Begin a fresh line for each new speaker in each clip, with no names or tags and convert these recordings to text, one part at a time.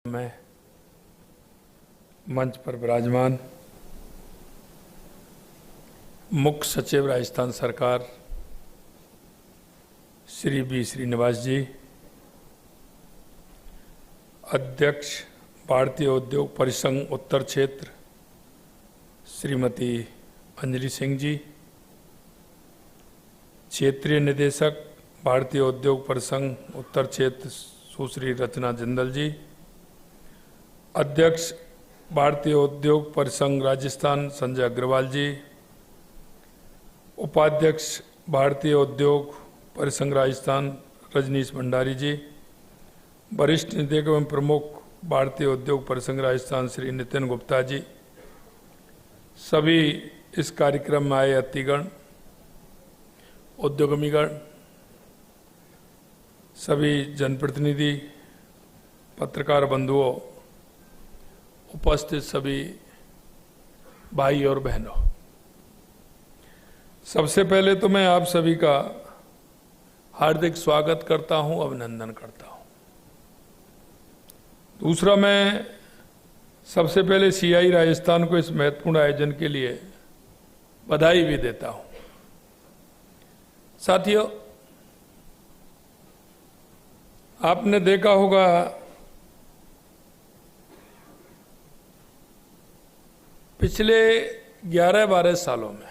मैं मंच पर विराजमान मुख्य सचिव राजस्थान सरकार श्री बी श्रीनिवास जी, अध्यक्ष भारतीय उद्योग परिसंघ उत्तर क्षेत्र श्रीमती अंजलि सिंह जी, क्षेत्रीय निदेशक भारतीय उद्योग परिसंघ उत्तर क्षेत्र सुश्री रचना जिंदल जी, अध्यक्ष भारतीय उद्योग परिसंघ राजस्थान संजय अग्रवाल जी, उपाध्यक्ष भारतीय उद्योग परिसंघ राजस्थान रजनीश भंडारी जी, वरिष्ठ निदेशक एवं प्रमुख भारतीय उद्योग परिसंघ राजस्थान श्री नितिन गुप्ता जी, सभी इस कार्यक्रम में आए अतिथिगण, उद्यमीगण, सभी जनप्रतिनिधि, पत्रकार बंधुओं, उपस्थित सभी भाई और बहनों, सबसे पहले तो मैं आप सभी का हार्दिक स्वागत करता हूं, अभिनंदन करता हूं। दूसरा, मैं सबसे पहले सीआई राजस्थान को इस महत्वपूर्ण आयोजन के लिए बधाई भी देता हूं। साथियों, आपने देखा होगा पिछले 11-12 सालों में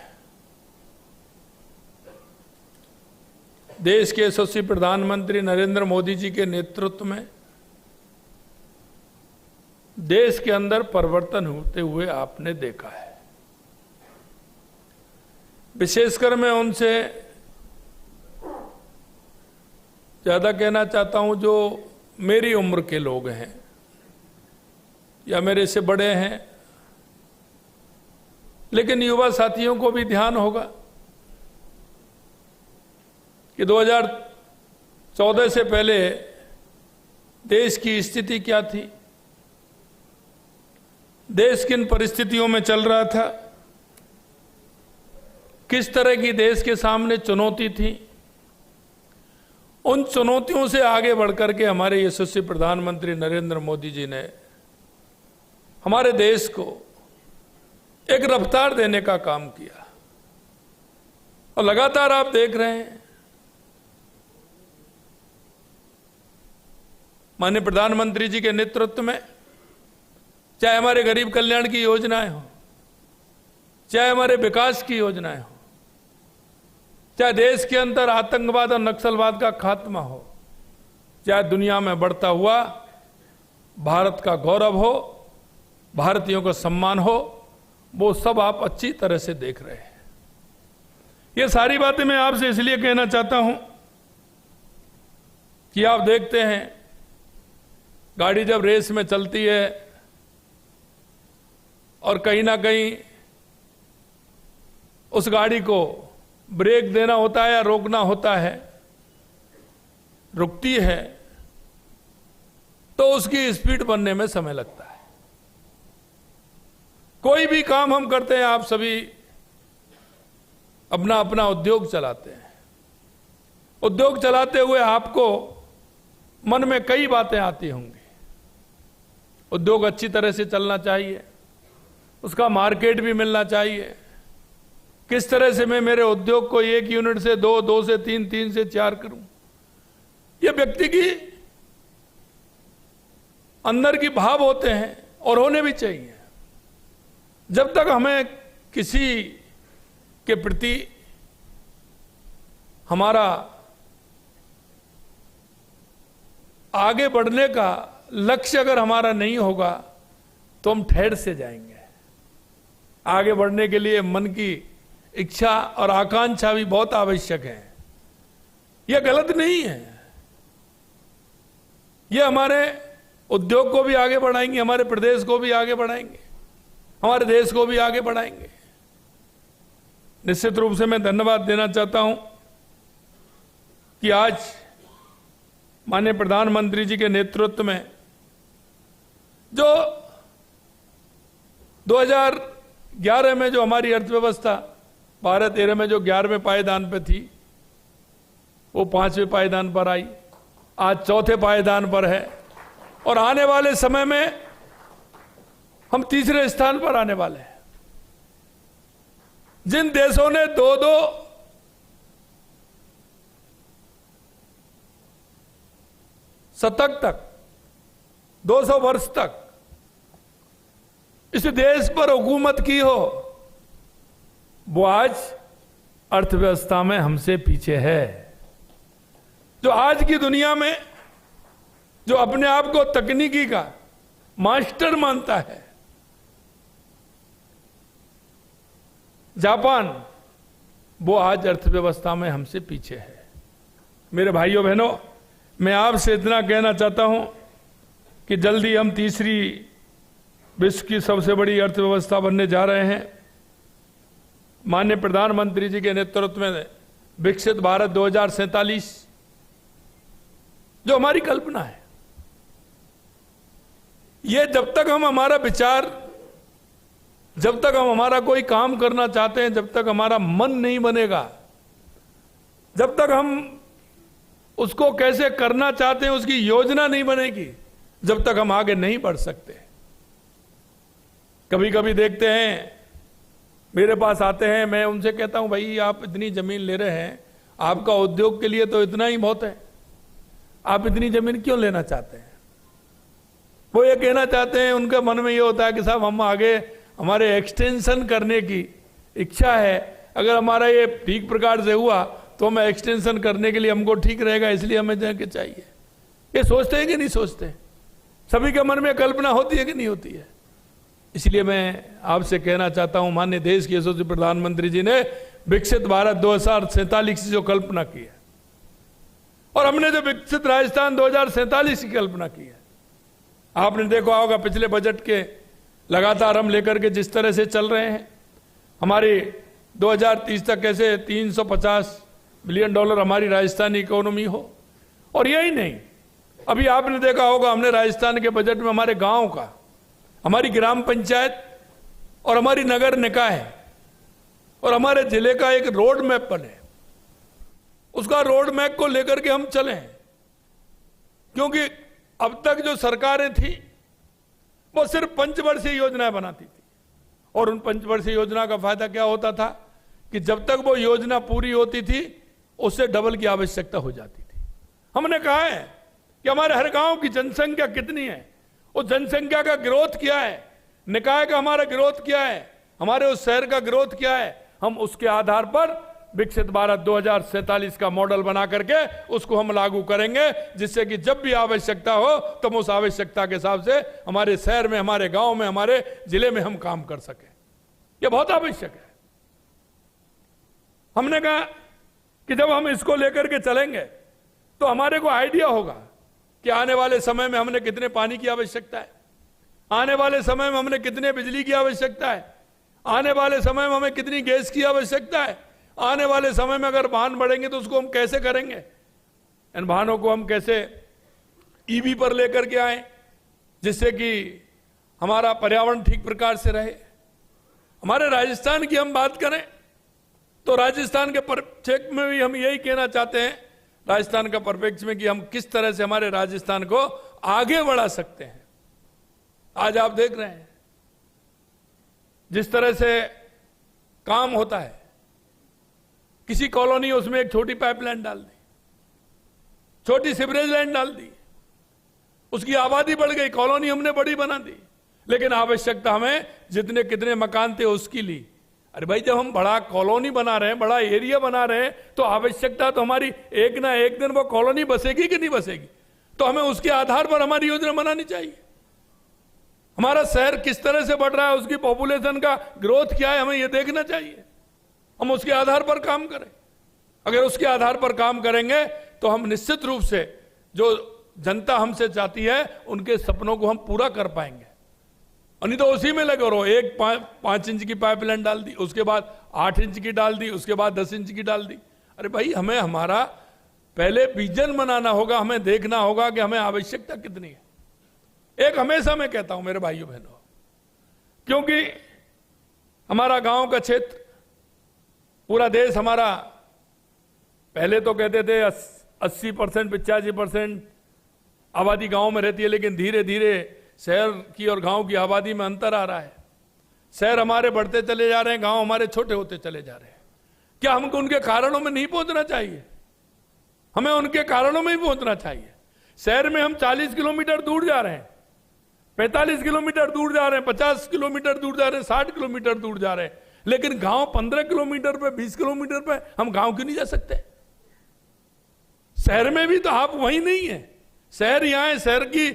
देश के यशस्वी प्रधानमंत्री नरेंद्र मोदी जी के नेतृत्व में देश के अंदर परिवर्तन होते हुए आपने देखा है। विशेषकर मैं उनसे ज्यादा कहना चाहता हूं जो मेरी उम्र के लोग हैं या मेरे से बड़े हैं, लेकिन युवा साथियों को भी ध्यान होगा कि 2014 से पहले देश की स्थिति क्या थी, देश किन परिस्थितियों में चल रहा था, किस तरह की देश के सामने चुनौती थी। उन चुनौतियों से आगे बढ़कर के हमारे यशस्वी प्रधानमंत्री नरेंद्र मोदी जी ने हमारे देश को एक रफ्तार देने का काम किया और लगातार आप देख रहे हैं माननीय प्रधानमंत्री जी के नेतृत्व में, चाहे हमारे गरीब कल्याण की योजनाएं हो, चाहे हमारे विकास की योजनाएं हो, चाहे देश के अंदर आतंकवाद और नक्सलवाद का खात्मा हो, चाहे दुनिया में बढ़ता हुआ भारत का गौरव हो, भारतीयों का सम्मान हो, वो सब आप अच्छी तरह से देख रहे हैं। ये सारी बातें मैं आपसे इसलिए कहना चाहता हूं कि आप देखते हैं गाड़ी जब रेस में चलती है और कहीं ना कहीं उस गाड़ी को ब्रेक देना होता है या रोकना होता है, रुकती है तो उसकी स्पीड बनने में समय लगता है। कोई भी काम हम करते हैं, आप सभी अपना अपना उद्योग चलाते हैं। उद्योग चलाते हुए आपको मन में कई बातें आती होंगी। उद्योग अच्छी तरह से चलना चाहिए, उसका मार्केट भी मिलना चाहिए, किस तरह से मैं मेरे उद्योग को 1 यूनिट से 2, 2 से 3, 3 से 4 करूं। ये व्यक्ति की अंदर की भाव होते हैं और होने भी चाहिए। जब तक हमें किसी के प्रति हमारा आगे बढ़ने का लक्ष्य अगर हमारा नहीं होगा तो हम ठहर से जाएंगे। आगे बढ़ने के लिए मन की इच्छा और आकांक्षा भी बहुत आवश्यक है। यह गलत नहीं है, यह हमारे उद्योग को भी आगे बढ़ाएंगे, हमारे प्रदेश को भी आगे बढ़ाएंगे, हमारे देश को भी आगे बढ़ाएंगे। निश्चित रूप से मैं धन्यवाद देना चाहता हूं कि आज माननीय प्रधानमंत्री जी के नेतृत्व में जो 2011 में जो हमारी अर्थव्यवस्था 12-13 में जो 11वें पायदान पे थी, वो 5वें पायदान पर आई, आज 4थे पायदान पर है। और आने वाले समय में हम तीसरे स्थान पर आने वाले हैं। जिन देशों ने 2-2 शतक तक 200 वर्ष तक इस देश पर हुकूमत की हो, वो आज अर्थव्यवस्था में हमसे पीछे है। जो आज की दुनिया में जो अपने आप को तकनीकी का मास्टर मानता है, जापान, वो आज अर्थव्यवस्था में हमसे पीछे है। मेरे भाइयों बहनों, मैं आपसे इतना कहना चाहता हूं कि जल्दी हम तीसरी विश्व की सबसे बड़ी अर्थव्यवस्था बनने जा रहे हैं। माननीय प्रधानमंत्री जी के नेतृत्व में विकसित भारत 2047 जो हमारी कल्पना है, ये जब तक हम हमारा विचार, जब तक हम हमारा कोई काम करना चाहते हैं, जब तक हमारा मन नहीं बनेगा, जब तक हम उसको कैसे करना चाहते हैं उसकी योजना नहीं बनेगी, जब तक हम आगे नहीं बढ़ सकते। कभी कभी देखते हैं, मेरे पास आते हैं, मैं उनसे कहता हूं भाई आप इतनी जमीन ले रहे हैं, आपका उद्योग के लिए तो इतना ही बहुत है, आप इतनी जमीन क्यों लेना चाहते हैं? वो ये कहना चाहते हैं, उनके मन में ये होता है कि साहब हम आगे हमारे एक्सटेंशन करने की इच्छा है, अगर हमारा ये ठीक प्रकार से हुआ तो हमें एक्सटेंशन करने के लिए हमको ठीक रहेगा, इसलिए हमें जाके चाहिए। ये सोचते हैं कि नहीं सोचते? सभी के मन में कल्पना होती है कि नहीं होती है? इसलिए मैं आपसे कहना चाहता हूं, माननीय देश के यशस्वी प्रधानमंत्री जी ने विकसित भारत 2047 की जो कल्पना की है, और हमने जो विकसित राजस्थान 2047 की कल्पना की है, आपने देखा होगा पिछले बजट के लगातार हम लेकर के जिस तरह से चल रहे हैं, हमारी 2030 तक कैसे 350 बिलियन डॉलर हमारी राजस्थानी इकोनॉमी हो। और यही नहीं, अभी आपने देखा होगा हमने राजस्थान के बजट में हमारे गांव का, हमारी ग्राम पंचायत और हमारी नगर निकाय और हमारे जिले का एक रोड मैप बने, उसका रोड मैप को लेकर के हम चले। क्योंकि अब तक जो सरकारें थी वो सिर्फ पंचवर्षीय योजनाएं बनाती थी, और उन पंचवर्षीय योजना का फायदा क्या होता था कि जब तक वो योजना पूरी होती थी उससे डबल की आवश्यकता हो जाती थी। हमने कहा है कि हमारे हर गांव की जनसंख्या कितनी है, उस जनसंख्या का ग्रोथ क्या है, निकाय का हमारा ग्रोथ क्या है, हमारे उस शहर का ग्रोथ क्या है, हम उसके आधार पर विकसित भारत 2047 का मॉडल बना करके उसको हम लागू करेंगे, जिससे कि जब भी आवश्यकता हो तो हम उस आवश्यकता के हिसाब से हमारे शहर में, हमारे गांव में, हमारे जिले में हम काम कर सकें। यह बहुत आवश्यक है। हमने कहा कि जब हम इसको लेकर के चलेंगे तो हमारे को आइडिया होगा कि आने वाले समय में हमने कितने पानी की आवश्यकता है, आने वाले समय में हमने कितने बिजली की आवश्यकता है, आने वाले समय में हमें कितनी गैस की आवश्यकता है, आने वाले समय में अगर वाहन बढ़ेंगे तो उसको हम कैसे करेंगे, इन वाहनों को हम कैसे ईवी पर लेकर के आए जिससे कि हमारा पर्यावरण ठीक प्रकार से रहे। हमारे राजस्थान की हम बात करें तो राजस्थान के परिप्रेक्ष्य में भी हम यही कहना चाहते हैं, राजस्थान का परिप्रेक्ष्य में कि हम किस तरह से हमारे राजस्थान को आगे बढ़ा सकते हैं। आज आप देख रहे हैं जिस तरह से काम होता है, किसी कॉलोनी उसमें एक छोटी पाइपलाइन डाल दी, छोटी सीवरेज लाइन डाल दी, उसकी आबादी बढ़ गई, कॉलोनी हमने बड़ी बना दी, लेकिन आवश्यकता हमें जितने कितने मकान थे उसकी ली। अरे भाई, जब हम बड़ा कॉलोनी बना रहे हैं, बड़ा एरिया बना रहे हैं, तो आवश्यकता तो हमारी एक ना एक दिन वो कॉलोनी बसेगी कि नहीं बसेगी, तो हमें उसके आधार पर हमारी योजना बनानी चाहिए। हमारा शहर किस तरह से बढ़ रहा है, उसकी पॉपुलेशन का ग्रोथ क्या है, हमें यह देखना चाहिए। हम उसके आधार पर काम करें। अगर उसके आधार पर काम करेंगे तो हम निश्चित रूप से जो जनता हमसे चाहती है उनके सपनों को हम पूरा कर पाएंगे। और नहीं तो उसी में लगे रहो, एक 5 इंच की पाइपलाइन डाल दी, उसके बाद 8 इंच की डाल दी, उसके बाद 10 इंच की डाल दी। अरे भाई, हमें हमारा पहले विजन बनाना होगा, हमें देखना होगा कि हमें आवश्यकता कितनी है। एक हमेशा मैं कहता हूं मेरे भाइयों बहनों, क्योंकि हमारा गांव का क्षेत्र, पूरा देश हमारा, पहले तो कहते थे 80%, 85% आबादी गांव में रहती है, लेकिन धीरे धीरे शहर की और गांव की आबादी में अंतर आ रहा है। शहर हमारे बढ़ते चले जा रहे हैं, गांव हमारे छोटे होते चले जा रहे हैं। क्या हमको उनके कारणों में नहीं पहुंचना चाहिए? हमें उनके कारणों में ही पहुंचना चाहिए। शहर में हम 40 किलोमीटर दूर जा रहे हैं, 45 किलोमीटर दूर जा रहे हैं, 50 किलोमीटर दूर जा रहे हैं, 60 किलोमीटर दूर जा रहे हैं, लेकिन गांव 15 किलोमीटर पे, 20 किलोमीटर पे हम गांव क्यों नहीं जा सकते? शहर में भी तो आप वहीं नहीं है। शहर यहां है, शहर की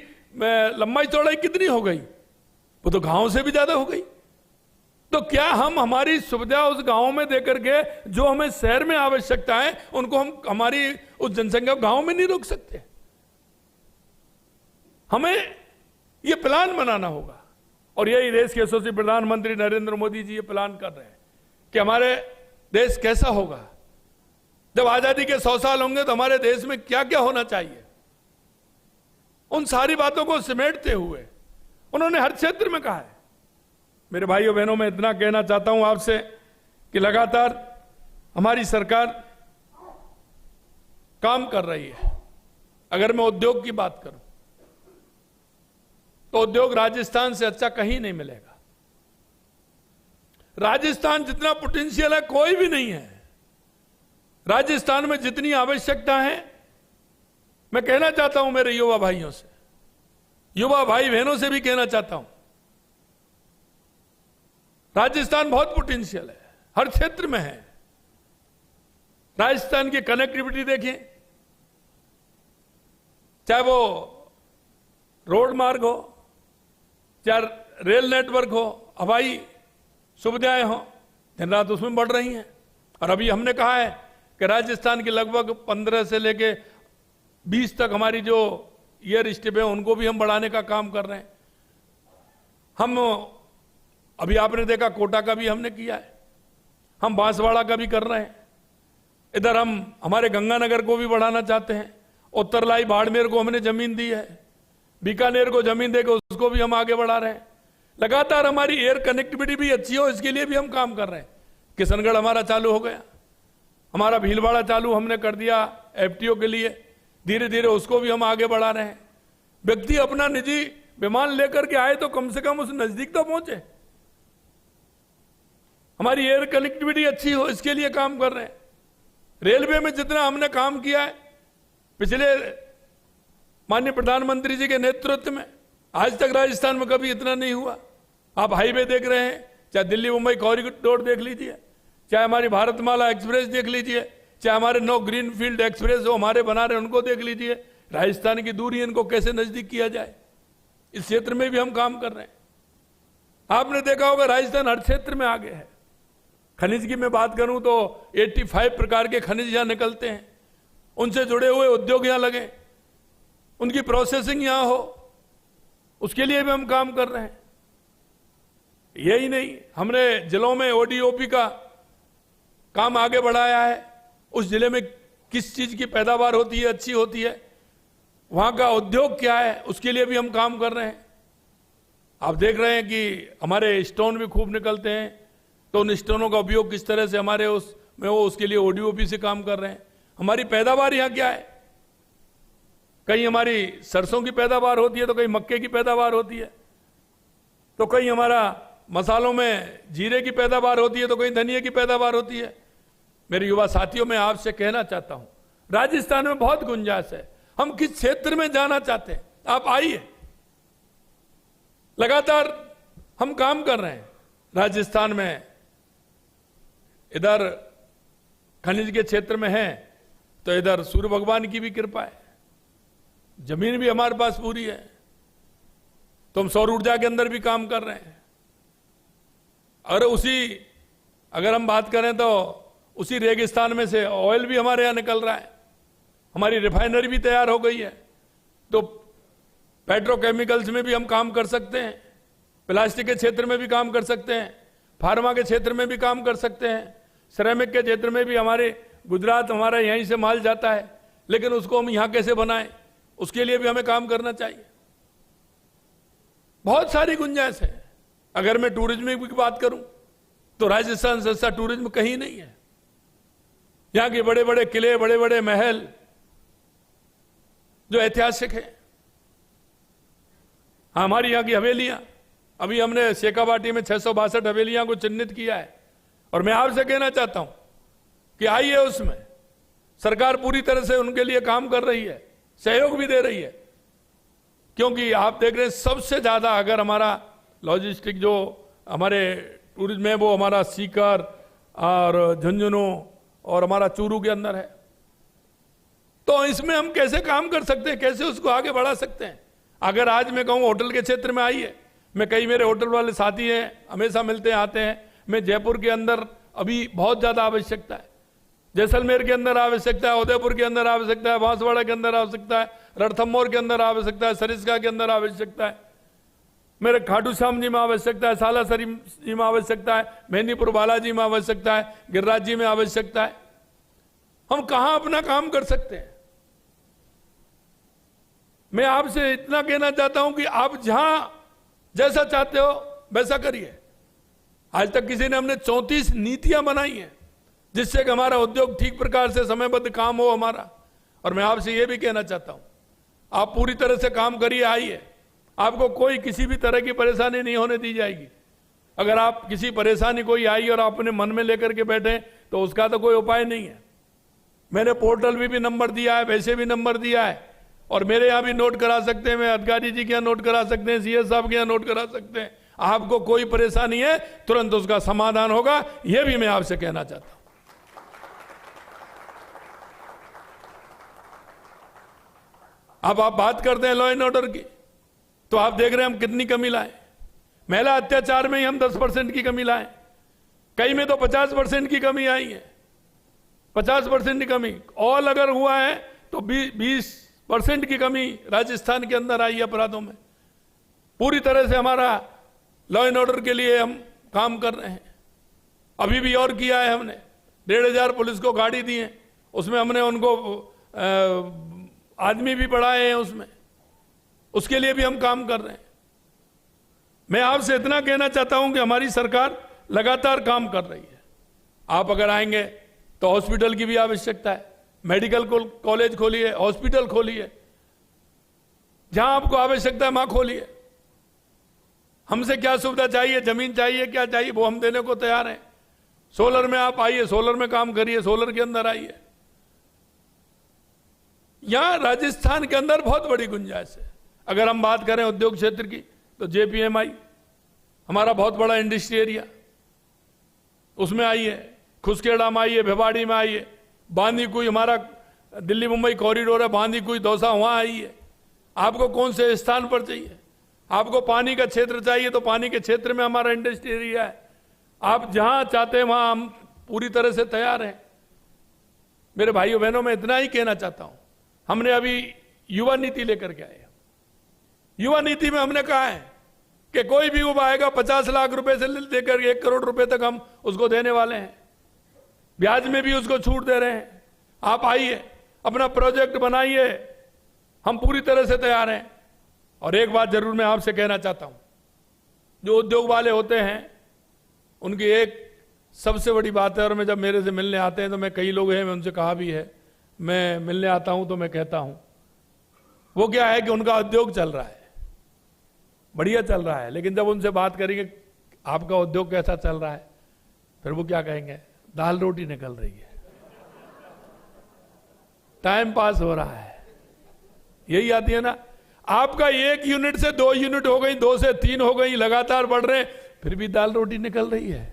लंबाई चौड़ाई कितनी हो गई? वो तो गांव से भी ज्यादा हो गई। तो क्या हम हमारी सुविधा उस गांव में देकर के जो हमें शहर में आवश्यकता है उनको हम हमारी उस जनसंख्या गांव में नहीं रोक सकते? हमें यह प्लान बनाना होगा, और यही देश के यशस्वी प्रधानमंत्री नरेंद्र मोदी जी ये प्लान कर रहे हैं कि हमारे देश कैसा होगा। जब आजादी के 100 साल होंगे तो हमारे देश में क्या क्या होना चाहिए, उन सारी बातों को समेटते हुए उन्होंने हर क्षेत्र में कहा है। मेरे भाइयों बहनों, मैं इतना कहना चाहता हूं आपसे कि लगातार हमारी सरकार काम कर रही है। अगर मैं उद्योग की बात करूं तो उद्योग राजस्थान से अच्छा कहीं नहीं मिलेगा। राजस्थान जितना पोटेंशियल है कोई भी नहीं है। राजस्थान में जितनी आवश्यकता है, मैं कहना चाहता हूं मेरे युवा भाइयों से, युवा भाई बहनों से भी कहना चाहता हूं, राजस्थान बहुत पोटेंशियल है, हर क्षेत्र में है। राजस्थान की कनेक्टिविटी देखिए, चाहे वो रोड मार्ग हो, चाहे रेल नेटवर्क हो, हवाई सुविधाएं हो, दिन रात उसमें बढ़ रही हैं। और अभी हमने कहा है कि राजस्थान की लगभग 15 से लेके 20 तक हमारी जो एयर स्ट्रिप है उनको भी हम बढ़ाने का काम कर रहे हैं। हम अभी आपने देखा कोटा का भी हमने किया है, हम बांसवाड़ा का भी कर रहे हैं। इधर हम हमारे गंगानगर को भी बढ़ाना चाहते हैं। उत्तरलाई बाड़मेर को हमने जमीन दी है, बीकानेर को जमीन देकर उसको भी हम आगे बढ़ा रहे हैं। लगातार हमारी एयर कनेक्टिविटी भी अच्छी हो, इसके लिए भी हम काम कर रहे हैं। किशनगढ़ हमारा चालू हो गया, हमारा भीलवाड़ा चालू हमने कर दिया एफटीओ के लिए, धीरे धीरे उसको भी हम आगे बढ़ा रहे हैं। व्यक्ति अपना निजी विमान लेकर के आए तो कम से कम उस नजदीक तो पहुंचे, हमारी एयर कनेक्टिविटी अच्छी हो, इसके लिए काम कर रहे हैं। रेलवे में जितना हमने काम किया है पिछले माननीय प्रधानमंत्री जी के नेतृत्व में, आज तक राजस्थान में कभी इतना नहीं हुआ। आप हाईवे देख रहे हैं, चाहे दिल्ली मुंबई कॉरिडोर देख लीजिए, चाहे हमारी भारतमाला एक्सप्रेस देख लीजिए, चाहे हमारे 9 ग्रीनफील्ड एक्सप्रेस जो हमारे बना रहे हैं उनको देख लीजिए। राजस्थान की दूरी इनको कैसे नजदीक किया जाए, इस क्षेत्र में भी हम काम कर रहे हैं। आपने देखा होगा राजस्थान हर क्षेत्र में आगे है। खनिज की मैं बात करूं तो 85 प्रकार के खनिज यहां निकलते हैं, उनसे जुड़े हुए उद्योग यहां लगे, उनकी प्रोसेसिंग यहां हो, उसके लिए भी हम काम कर रहे हैं। यही नहीं, हमने जिलों में ओडीओपी का काम आगे बढ़ाया है। उस जिले में किस चीज की पैदावार होती है, अच्छी होती है, वहां का उद्योग क्या है, उसके लिए भी हम काम कर रहे हैं। आप देख रहे हैं कि हमारे स्टोन भी खूब निकलते हैं, तो उन स्टोनों का उपयोग किस तरह से हमारे उसमें वो उसके लिए ओडीओपी से काम कर रहे हैं। हमारी पैदावार यहाँ क्या है, कहीं हमारी सरसों की पैदावार होती है, तो कहीं मक्के की पैदावार होती है, तो कहीं हमारा मसालों में जीरे की पैदावार होती है, तो कहीं धनिया की पैदावार होती है। मेरे युवा साथियों, मैं आपसे कहना चाहता हूं, राजस्थान में बहुत गुंजाइश है। हम किस क्षेत्र में जाना चाहते हैं, आप आइए। लगातार हम काम कर रहे हैं राजस्थान में। इधर खनिज के क्षेत्र में है तो इधर सूर्य भगवान की भी कृपा है, जमीन भी हमारे पास पूरी है, तो हम सौर ऊर्जा के अंदर भी काम कर रहे हैं। और अगर हम बात करें तो उसी रेगिस्तान में से ऑयल भी हमारे यहां निकल रहा है, हमारी रिफाइनरी भी तैयार हो गई है, तो पेट्रोकेमिकल्स में भी हम काम कर सकते हैं, प्लास्टिक के क्षेत्र में भी काम कर सकते हैं, फार्मा के क्षेत्र में भी काम कर सकते हैं, सिरेमिक के क्षेत्र में भी हमारे गुजरात हमारा यहीं से माल जाता है, लेकिन उसको हम यहां कैसे बनाएं, उसके लिए भी हमें काम करना चाहिए। बहुत सारी गुंजाइश है। अगर मैं टूरिज्म की बात करूं तो राजस्थान से ऐसा टूरिज्म कहीं नहीं है। यहां के बड़े बड़े किले, बड़े बड़े महल जो ऐतिहासिक है, हमारी यहाँ की हवेलियां, अभी हमने शेखावाटी में 662 हवेलियां को चिन्हित किया है, और मैं आपसे कहना चाहता हूं कि आइए, उसमें सरकार पूरी तरह से उनके लिए काम कर रही है, सहयोग भी दे रही है। क्योंकि आप देख रहे हैं सबसे ज्यादा अगर हमारा लॉजिस्टिक जो हमारे टूरिज्म है वो हमारा सीकर और झुंझुनू और हमारा चूरू के अंदर है। तो इसमें हम कैसे काम कर सकते हैं, कैसे उसको आगे बढ़ा सकते हैं। अगर आज मैं कहूँ होटल के क्षेत्र में आइए, मैं कई मेरे होटल वाले साथी हैं, हमेशा मिलते हैं, आते हैं। मैं जयपुर के अंदर अभी बहुत ज्यादा आवश्यकता है, जैसलमेर के अंदर आवश्यकता है, उदयपुर के अंदर आवश्यकता है, बांसवाड़ा के अंदर आवश्यकता है, रणथंभौर के अंदर आवश्यकता है, सरिस्का के अंदर आवश्यकता है, मेरे खाटू श्याम जी में आवश्यकता है, सालासरी जी में आवश्यकता है, मेहंदीपुर बालाजी में आवश्यकता है, गिरिराज जी में आवश्यकता है। हम कहां अपना काम कर सकते हैं। मैं आपसे इतना कहना चाहता हूं कि आप जहां जैसा चाहते हो वैसा करिए। आज तक किसी ने हमने 34 नीतियां बनाई हैं जिससे कि हमारा उद्योग ठीक प्रकार से समयबद्ध काम हो हमारा। और मैं आपसे यह भी कहना चाहता हूं, आप पूरी तरह से काम करिए, आइए, आपको कोई किसी भी तरह की परेशानी नहीं होने दी जाएगी। अगर आप किसी परेशानी कोई आई और आप अपने मन में लेकर के बैठे तो उसका तो कोई उपाय नहीं है। मैंने पोर्टल भी नंबर दिया है, वैसे भी नंबर दिया है, और मेरे यहाँ भी नोट करा सकते हैं, मैं अधिकारी जी के यहाँ नोट करा सकते हैं, सीएस साहब के यहाँ नोट करा सकते हैं। आपको कोई परेशानी है तुरंत उसका समाधान होगा, यह भी मैं आपसे कहना चाहता हूं। अब आप बात करते हैं लॉ एंड ऑर्डर की, तो आप देख रहे हैं हम कितनी कमी लाए। महिला अत्याचार में ही हम 10% की कमी लाए, कई में तो 50% की कमी आई है, 50% की कमी। ऑल अगर हुआ है तो 20% की कमी राजस्थान के अंदर आई अपराधों में। पूरी तरह से हमारा लॉ एंड ऑर्डर के लिए हम काम कर रहे हैं। अभी भी और किया है हमने, 1500 पुलिस को गाड़ी दी है, उसमें हमने उनको आदमी भी बढ़ाए हैं, उसमें उसके लिए भी हम काम कर रहे हैं। मैं आपसे इतना कहना चाहता हूं कि हमारी सरकार लगातार काम कर रही है। आप अगर आएंगे तो हॉस्पिटल की भी आवश्यकता है, मेडिकल कॉलेज खोलिए, हॉस्पिटल खोलिए, जहां आपको आवश्यकता है वहां खोलिए। हमसे क्या सुविधा चाहिए, जमीन चाहिए, क्या चाहिए, वो हम देने को तैयार हैं। सोलर में आप आइए, सोलर में काम करिए, सोलर के अंदर आइए। यहां राजस्थान के अंदर बहुत बड़ी गुंजाइश है। अगर हम बात करें उद्योग क्षेत्र की तो JPMI हमारा बहुत बड़ा इंडस्ट्री एरिया, उसमें आइए, खुसखेड़ा में आइए, भिवाड़ी में आइए, बांदीकुई हमारा दिल्ली मुंबई कॉरिडोर है, बांदीकुई दौसा, वहां आइए। आपको कौन से स्थान पर चाहिए, आपको पानी का क्षेत्र चाहिए तो पानी के क्षेत्र में हमारा इंडस्ट्री एरिया है। आप जहां चाहते हैं वहां हम पूरी तरह से तैयार हैं। मेरे भाइयों बहनों, मैं इतना ही कहना चाहता हूं, हमने अभी युवा नीति लेकर के आए। युवा नीति में हमने कहा है कि कोई भी युवा आएगा 50 लाख रुपए से लेकर 1 करोड़ रुपए तक हम उसको देने वाले हैं, ब्याज में भी उसको छूट दे रहे हैं। आप आइए, अपना प्रोजेक्ट बनाइए, हम पूरी तरह से तैयार हैं। और एक बात जरूर मैं आपसे कहना चाहता हूं, जो उद्योग वाले होते हैं उनकी एक सबसे बड़ी बात है, और मैं जब मेरे से मिलने आते हैं तो मैं, कई लोग हैं, मैं उनसे कहा भी है, मैं मिलने आता हूं तो मैं कहता हूं, वो क्या है कि उनका उद्योग चल रहा है, बढ़िया चल रहा है, लेकिन जब उनसे बात करेंगे आपका उद्योग कैसा चल रहा है, फिर वो क्या कहेंगे, दाल रोटी निकल रही है, टाइम पास हो रहा है। यही आती है ना। आपका 1 यूनिट से 2 यूनिट हो गई, 2 से 3 हो गई, लगातार बढ़ रहे, फिर भी दाल रोटी निकल रही है।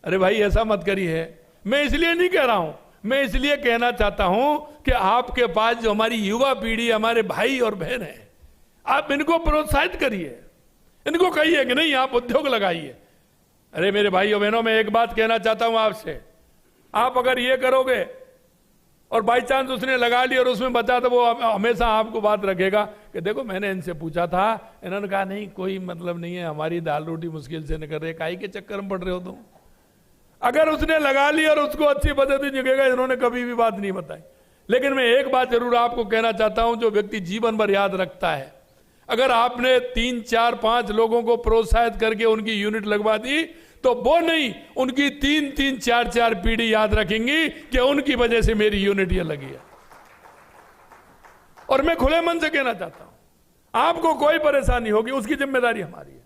अरे भाई ऐसा मत करिए। मैं इसलिए नहीं कह रहा हूं, मैं इसलिए कहना चाहता हूं कि आपके पास जो हमारी युवा पीढ़ी, हमारे भाई और बहन है, आप इनको प्रोत्साहित करिए, इनको कहिए कि नहीं आप उद्योग लगाइए। अरे मेरे भाइयों बहनों, मैं एक बात कहना चाहता हूं आपसे, आप अगर ये करोगे और बाई चांस उसने लगा ली और उसमें बचा, तो वो हमेशा आपको बात रखेगा कि देखो मैंने इनसे पूछा था, इन्होंने कहा नहीं कोई मतलब नहीं है, हमारी दाल रोटी मुश्किल से निकल रही है, काई के चक्कर में पड़ रहे हो तुम। अगर उसने लगा ली और उसको अच्छी पद्धति जगेगा, इन्होंने कभी भी बात नहीं बताई। लेकिन मैं एक बात जरूर आपको कहना चाहता हूं, जो व्यक्ति जीवन भर याद रखता है, अगर आपने 3, 4, 5 लोगों को प्रोत्साहित करके उनकी यूनिट लगवा दी, तो वो नहीं, उनकी 3, 4 पीढ़ी याद रखेंगी कि उनकी वजह से मेरी यूनिट ये लगी है। और मैं खुले मन से कहना चाहता हूं, आपको कोई परेशानी होगी उसकी जिम्मेदारी हमारी है।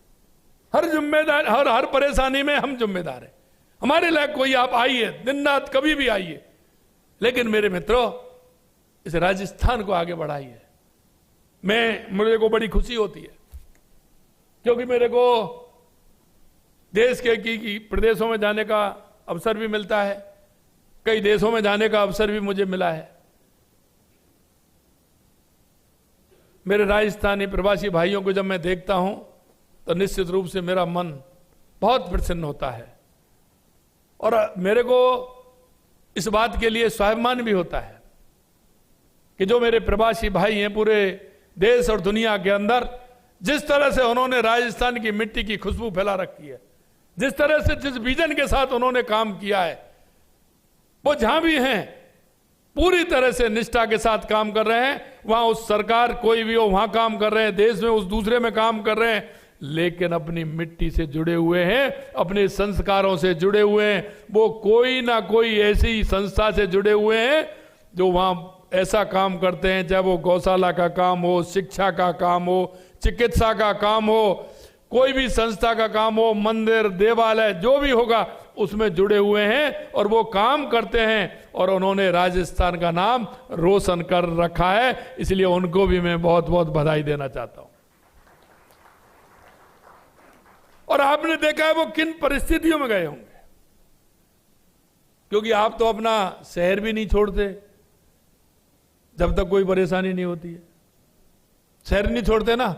हर परेशानी में हम जिम्मेदार हैं। हमारे लायक कोई आप आइए, दिन रात कभी भी आइए, लेकिन मेरे मित्रों इस राजस्थान को आगे बढ़ाइए। मुझे को बड़ी खुशी होती है क्योंकि मेरे को देश के की प्रदेशों में जाने का अवसर भी मिलता है, कई देशों में जाने का अवसर भी मुझे मिला है। मेरे राजस्थानी प्रवासी भाइयों को जब मैं देखता हूं तो निश्चित रूप से मेरा मन बहुत प्रसन्न होता है और मेरे को इस बात के लिए स्वाभिमान भी होता है कि जो मेरे प्रवासी भाई हैं पूरे देश और दुनिया के अंदर, जिस तरह से उन्होंने राजस्थान की मिट्टी की खुशबू फैला रखी है, जिस तरह से जिस विजन के साथ उन्होंने काम किया है, वो जहां भी हैं पूरी तरह से निष्ठा के साथ काम कर रहे हैं। वहां उस सरकार कोई भी हो वहां काम कर रहे हैं, देश में उस दूसरे में काम कर रहे हैं, लेकिन अपनी मिट्टी से जुड़े हुए हैं, अपने संस्कारों से जुड़े हुए हैं। वो कोई ना कोई ऐसी संस्था से जुड़े हुए हैं जो वहां ऐसा काम करते हैं, चाहे वो गौशाला का काम हो, शिक्षा का काम हो, चिकित्सा का काम हो, कोई भी संस्था का काम हो, मंदिर देवालय जो भी होगा उसमें जुड़े हुए हैं और वो काम करते हैं और उन्होंने राजस्थान का नाम रोशन कर रखा है। इसलिए उनको भी मैं बहुत बहुत बधाई देना चाहता हूं। और आपने देखा है वो किन परिस्थितियों में गए होंगे, क्योंकि आप तो अपना शहर भी नहीं छोड़ते जब तक कोई परेशानी नहीं होती है। शहर नहीं छोड़ते ना।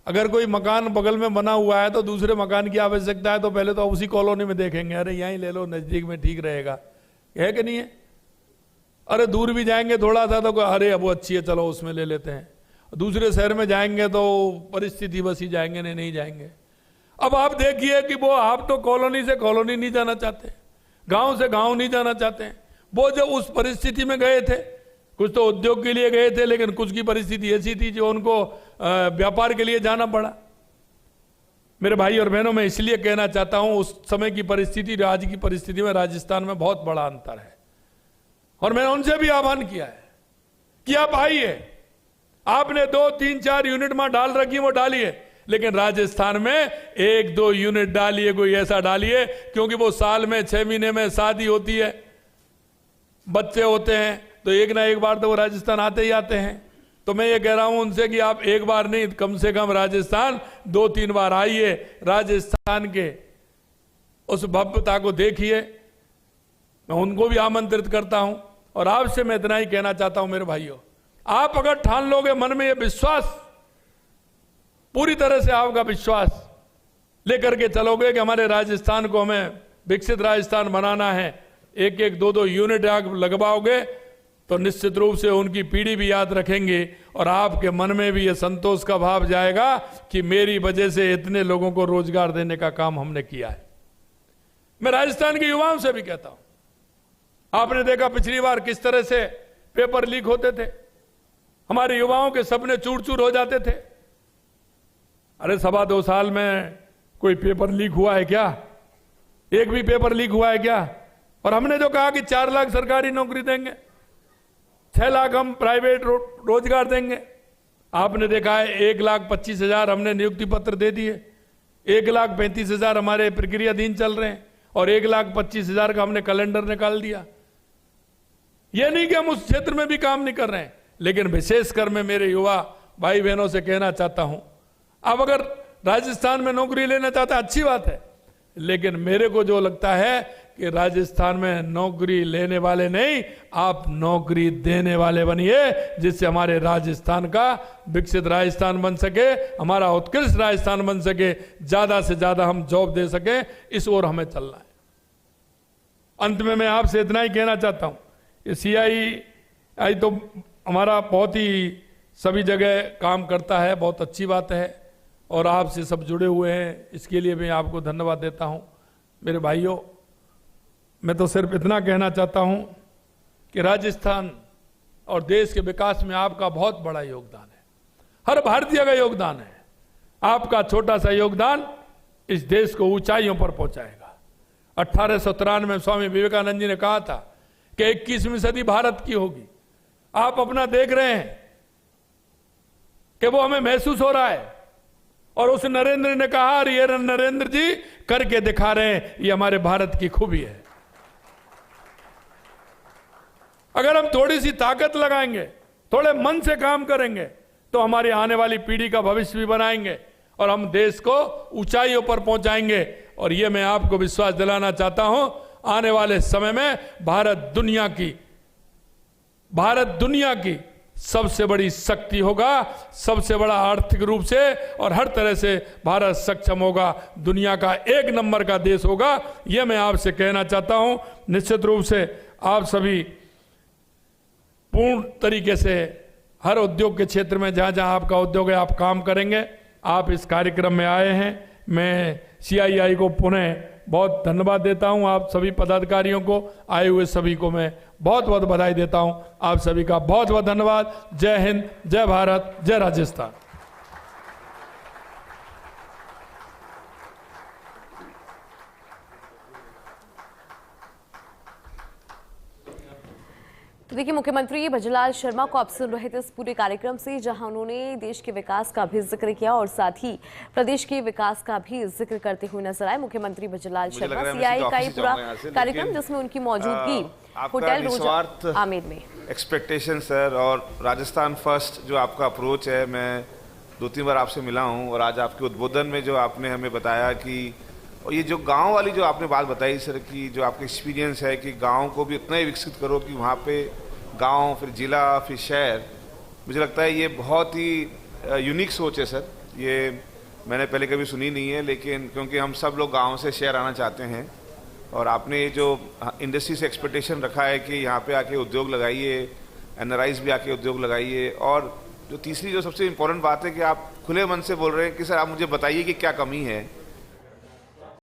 अगर कोई मकान बगल में बना हुआ है तो दूसरे मकान की आवश्यकता है तो पहले तो उसी कॉलोनी में देखेंगे, अरे यहीं ले लो, नजदीक में ठीक रहेगा, है कि नहीं है। अरे दूर भी जाएंगे थोड़ा सा तो अरे अब वो अच्छी है चलो उसमें ले लेते हैं। दूसरे शहर में जाएंगे तो परिस्थिति बस ही जाएंगे, नहीं जाएंगे। अब आप देखिए कि वो आप तो कॉलोनी से कॉलोनी नहीं जाना चाहते, गांव से गांव नहीं जाना चाहते। वो जब उस परिस्थिति में गए थे, कुछ तो उद्योग के लिए गए थे, लेकिन कुछ की परिस्थिति ऐसी थी जो उनको व्यापार के लिए जाना पड़ा। मेरे भाई और बहनों, मैं इसलिए कहना चाहता हूं उस समय की परिस्थिति और आज की परिस्थिति में राजस्थान में बहुत बड़ा अंतर है। और मैंने उनसे भी आह्वान किया है कि आप आइए, आपने 2, 3, 4 यूनिट में डाल रखी वो डालिए, लेकिन राजस्थान में 1, 2 यूनिट डालिए, कोई ऐसा डालिए, क्योंकि वो साल में 6 महीने में शादी होती है, बच्चे होते हैं, तो एक ना एक बार तो वो राजस्थान आते ही आते हैं। तो मैं ये कह रहा हूं उनसे कि आप एक बार नहीं, कम से कम राजस्थान 2-3 बार आइए, राजस्थान के उस भव्यता को देखिए। मैं उनको भी आमंत्रित करता हूं और आपसे मैं इतना ही कहना चाहता हूं मेरे भाइयों, आप अगर ठान लोगे मन में ये विश्वास, पूरी तरह से आपका विश्वास लेकर के चलोगे कि हमारे राजस्थान को हमें विकसित राजस्थान बनाना है, 1-1, 2-2 यूनिट आग लगवाओगे तो निश्चित रूप से उनकी पीढ़ी भी याद रखेंगे और आपके मन में भी ये संतोष का भाव जाएगा कि मेरी वजह से इतने लोगों को रोजगार देने का काम हमने किया है। मैं राजस्थान के युवाओं से भी कहता हूं, आपने देखा पिछली बार किस तरह से पेपर लीक होते थे, हमारे युवाओं के सपने चूर चूर हो जाते थे। अरे 2.25 साल में कोई पेपर लीक हुआ है क्या? एक भी पेपर लीक हुआ है क्या? और हमने जो कहा कि 4 लाख सरकारी नौकरी देंगे, 6 लाख हम प्राइवेट रोजगार देंगे, आपने देखा है 1,25,000 हमने नियुक्ति पत्र दे दिए, 1,35,000 हमारे प्रक्रियाधीन चल रहे हैं और 1,25,000 का हमने कैलेंडर निकाल दिया। यह नहीं कि हम उस क्षेत्र में भी काम नहीं कर रहे हैं, लेकिन विशेषकर मैं मेरे युवा भाई बहनों से कहना चाहता हूं, आप अगर राजस्थान में नौकरी लेना चाहते हैं अच्छी बात है, लेकिन मेरे को जो लगता है कि राजस्थान में नौकरी लेने वाले नहीं, आप नौकरी देने वाले बनिए, जिससे हमारे राजस्थान का विकसित राजस्थान बन सके, हमारा उत्कृष्ट राजस्थान बन सके, ज्यादा से ज्यादा हम जॉब दे सके, इस ओर हमें चलना है। अंत में मैं आपसे इतना ही कहना चाहता हूं, ये CII तो हमारा बहुत ही सभी जगह काम करता है, बहुत अच्छी बात है और आपसे सब जुड़े हुए हैं, इसके लिए मैं आपको धन्यवाद देता हूं। मेरे भाइयों, मैं तो सिर्फ इतना कहना चाहता हूं कि राजस्थान और देश के विकास में आपका बहुत बड़ा योगदान है, हर भारतीय का योगदान है। आपका छोटा सा योगदान इस देश को ऊंचाइयों पर पहुंचाएगा। 1893 में स्वामी विवेकानंद जी ने कहा था कि 21वीं सदी भारत की होगी। आप अपना देख रहे हैं कि वो हमें महसूस हो रहा है। और उस नरेंद्र ने कहा, और ये नरेंद्र जी करके दिखा रहे हैं, ये हमारे भारत की खूबी है। अगर हम थोड़ी सी ताकत लगाएंगे, थोड़े मन से काम करेंगे, तो हमारी आने वाली पीढ़ी का भविष्य भी बनाएंगे और हम देश को ऊंचाइयों पर पहुंचाएंगे। और ये मैं आपको विश्वास दिलाना चाहता हूं, आने वाले समय में भारत दुनिया की सबसे बड़ी शक्ति होगा, सबसे बड़ा आर्थिक रूप से और हर तरह से भारत सक्षम होगा, दुनिया का 1 नंबर का देश होगा। यह मैं आपसे कहना चाहता हूं। निश्चित रूप से आप सभी पूर्ण तरीके से हर उद्योग के क्षेत्र में जहां जहां आपका उद्योग है, आप काम करेंगे। आप इस कार्यक्रम में आए हैं, मैं CII को पुनः बहुत धन्यवाद देता हूं। आप सभी पदाधिकारियों को, आए हुए सभी को मैं बहुत बहुत बधाई देता हूं। आप सभी का बहुत बहुत धन्यवाद। जय हिंद, जय भारत, जय राजस्थान।
तो देखिए, मुख्यमंत्री भजनलाल शर्मा को आप सुन रहे थे इस पूरे कार्यक्रम से, जहां उन्होंने देश के विकास का भी जिक्र किया और साथ ही प्रदेश के विकास का भी जिक्र करते हुए नजर आए मुख्यमंत्री भजनलाल शर्मा। CII का ये पूरा कार्यक्रम, जिसमें उनकी मौजूदगी होटल रोज आमेर में।
एक्सपेक्टेशन सर, और राजस्थान फर्स्ट जो आपका अप्रोच है, मैं 2-3 बार आपसे मिला हूँ और आज आपके उद्बोधन में जो आपने हमें बताया कि, और ये जो गांव वाली जो आपने बात बताई सर, कि जो आपका एक्सपीरियंस है कि गांव को भी उतना ही विकसित करो कि वहाँ पे गांव, फिर जिला, फिर शहर, मुझे लगता है ये बहुत ही यूनिक सोच है सर। ये मैंने पहले कभी सुनी नहीं है, लेकिन क्योंकि हम सब लोग गांव से शहर आना चाहते हैं, और आपने ये जो इंडस्ट्री से एक्सपेक्टेशन रखा है कि यहाँ पे आके उद्योग लगाइए, NRIs भी आके उद्योग लगाइए, और जो तीसरी जो सबसे इम्पोर्टेंट बात है कि आप खुले मन से बोल रहे हैं कि सर आप मुझे बताइए कि क्या कमी है,